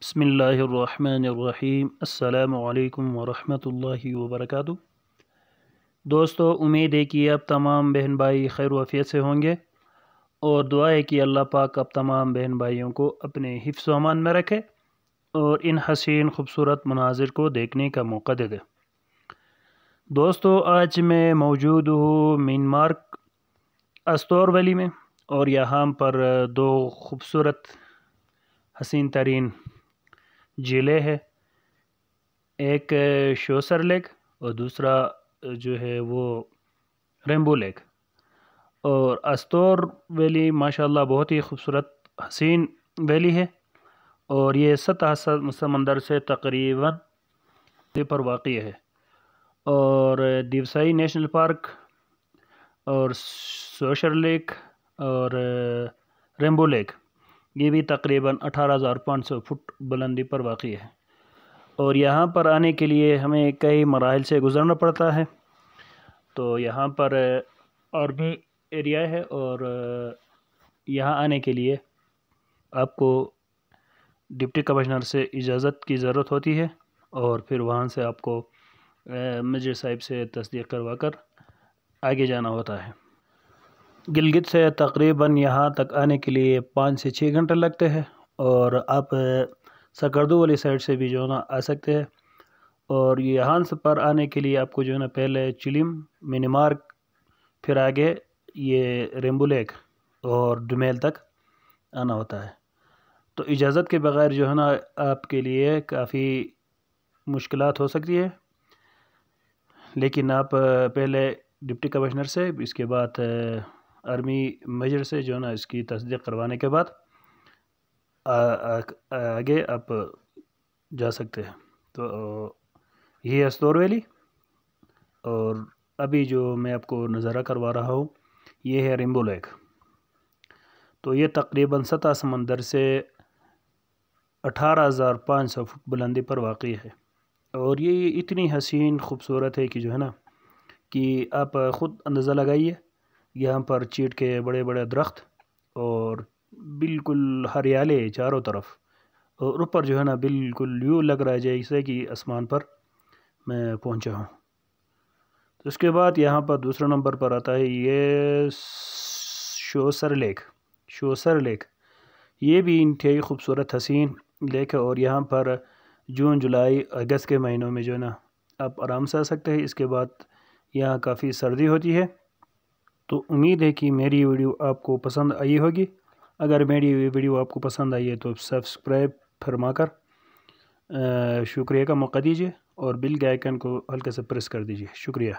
بسم اللہ الرحمن الرحیم۔ السلام علیکم ورحمۃ اللہ وبرکاتہ۔ دوستو، امید ہے کہ اب تمام بہن بھائی خیر و عافیت سے ہوں گے، اور دعا ہے کہ اللہ پاک اب تمام بہن بھائیوں کو اپنے حفظ و امان میں رکھے اور ان حسین خوبصورت مناظر کو دیکھنے کا موقع دے دے۔ دوستو، آج میں موجود ہوں مینمارک استور ویلی میں، اور یہاں پر دو خوبصورت حسین ترین جھیلیں ہے، ایک شوسر لیک اور دوسرا جو ہے وہ ریمبو لیک۔ اور استور ویلی ماشاءاللہ بہت ہی خوبصورت حسین ویلی ہے، اور یہ سطح سمندر سے تقریباً پر واقع ہے۔ اور دیوسائی نیشنل پارک اور شوسر لیک اور ریمبو لیک یہ بھی تقریباً 18,500 فٹ بلندی پر واقع ہے، اور یہاں پر آنے کے لیے ہمیں کئی مراحل سے گزرنا پڑتا ہے۔ تو یہاں پر اور بھی ایریا ہے، اور یہاں آنے کے لیے آپ کو ڈپٹی کمشنر سے اجازت کی ضرورت ہوتی ہے، اور پھر وہاں سے آپ کو میجر صاحب سے تصدیق کروا کر آگے جانا ہوتا ہے۔ گلگت سے تقریباً یہاں تک آنے کے لیے 5 سے 6 گھنٹے لگتے ہیں، اور آپ سکردو والی سائڈ سے بھی جو ہے نا آ سکتے ہیں۔ اور یہاں سے پر آنے کے لیے آپ کو جو ہے نا پہلے چلیم، مینمارک، پھر آگے یہ ریمبو لیک اور ڈومیل تک آنا ہوتا ہے۔ تو اجازت کے بغیر جو ہے نا آپ کے لیے کافی مشکلات ہو سکتی ہے، لیکن آپ پہلے ڈپٹی کمشنر سے، اس کے بعد آرمی میجر سے جو ہے نا اس کی تصدیق کروانے کے بعد آگے آپ جا سکتے ہیں۔ تو یہ استور ویلی، اور ابھی جو میں آپ کو نظارہ کروا رہا ہوں یہ ہے ریمبو لیک۔ تو یہ تقریباً سطح سمندر سے 18,500 فٹ بلندی پر واقع ہے، اور یہ اتنی حسین خوبصورت ہے کہ جو ہے نا کہ آپ خود اندازہ لگائیے۔ یہاں پر چیڑ کے بڑے بڑے درخت اور بالکل ہریالے چاروں طرف، اور اوپر جو ہے نا بالکل یوں لگ رہا ہے جیسے کہ آسمان پر میں پہنچا ہوں۔ تو اس کے بعد یہاں پر دوسرا نمبر پر آتا ہے یہ شوسر لیک۔ شوسر لیک یہ بھی انتہائی خوبصورت حسین لیک ہے، اور یہاں پر جون، جولائی، اگست کے مہینوں میں جو ہے نا آپ آرام سے آ سکتے ہیں۔ اس کے بعد یہاں کافی سردی ہوتی ہے۔ تو امید ہے کہ میری ویڈیو آپ کو پسند آئی ہوگی۔ اگر میری ویڈیو آپ کو پسند آئی ہے تو سبسکرائب فرما کر شکریہ کا موقع دیجیے، اور بیل کے آئیکن کو ہلکے سے پریس کر دیجیے۔ شکریہ۔